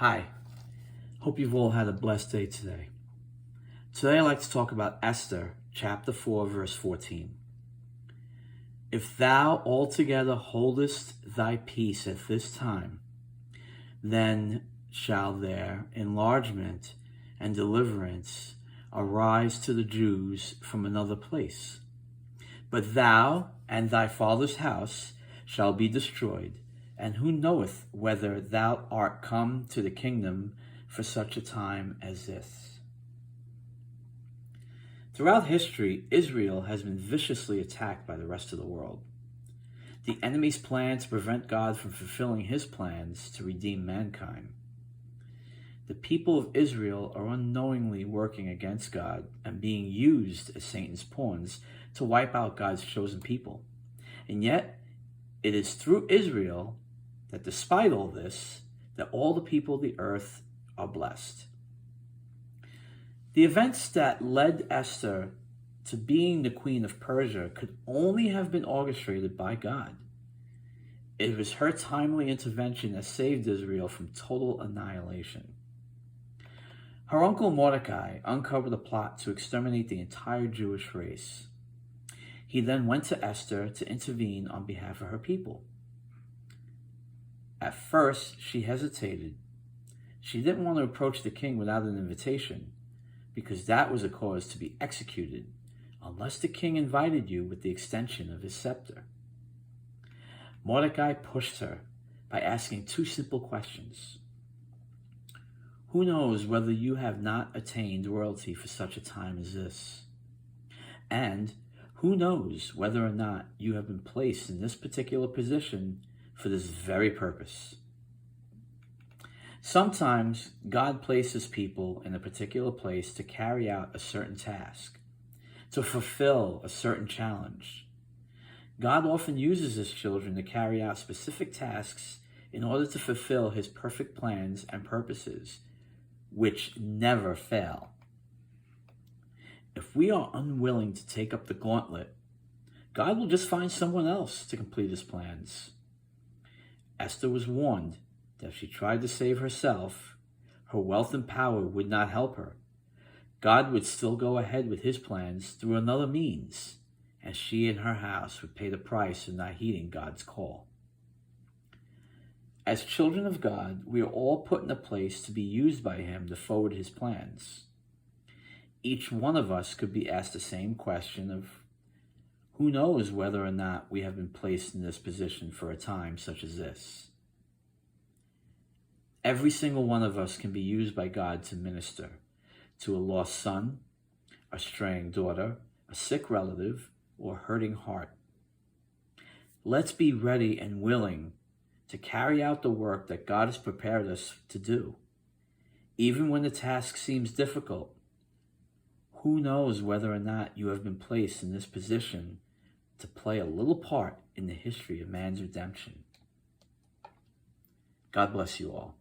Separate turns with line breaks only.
Hi, hope you've all had a blessed day today. Today I'd like to talk about Esther, chapter 4, verse 14. If thou altogether holdest thy peace at this time, then shall there enlargement and deliverance arise to the Jews from another place. But thou and thy father's house shall be destroyed, and who knoweth whether thou art come to the kingdom for such a time as this? Throughout history, Israel has been viciously attacked by the rest of the world. The enemy's plan to prevent God from fulfilling his plans to redeem mankind. The people of Israel are unknowingly working against God and being used as Satan's pawns to wipe out God's chosen people. And yet, it is through Israel that despite all this, that all the people of the earth are blessed. The events that led Esther to being the queen of Persia could only have been orchestrated by God. It was her timely intervention that saved Israel from total annihilation. Her uncle Mordecai uncovered a plot to exterminate the entire Jewish race. He then went to Esther to intervene on behalf of her people. At first, she hesitated. She didn't want to approach the king without an invitation, because that was a cause to be executed, unless the king invited you with the extension of his scepter. Mordecai pushed her by asking two simple questions. Who knows whether you have not attained royalty for such a time as this? And who knows whether or not you have been placed in this particular position for this very purpose? Sometimes God places people in a particular place to carry out a certain task, to fulfill a certain challenge. God often uses his children to carry out specific tasks in order to fulfill his perfect plans and purposes, which never fail. If we are unwilling to take up the gauntlet, God will just find someone else to complete his plans. Esther was warned that if she tried to save herself, her wealth and power would not help her. God would still go ahead with his plans through another means, and she and her house would pay the price of not heeding God's call. As children of God, we are all put in a place to be used by him to forward his plans. Each one of us could be asked the same question of who knows whether or not we have been placed in this position for a time such as this. Every single one of us can be used by God to minister to a lost son, a straying daughter, a sick relative, or hurting heart. Let's be ready and willing to carry out the work that God has prepared us to do. Even when the task seems difficult, who knows whether or not you have been placed in this position to play a little part in the history of man's redemption. God bless you all.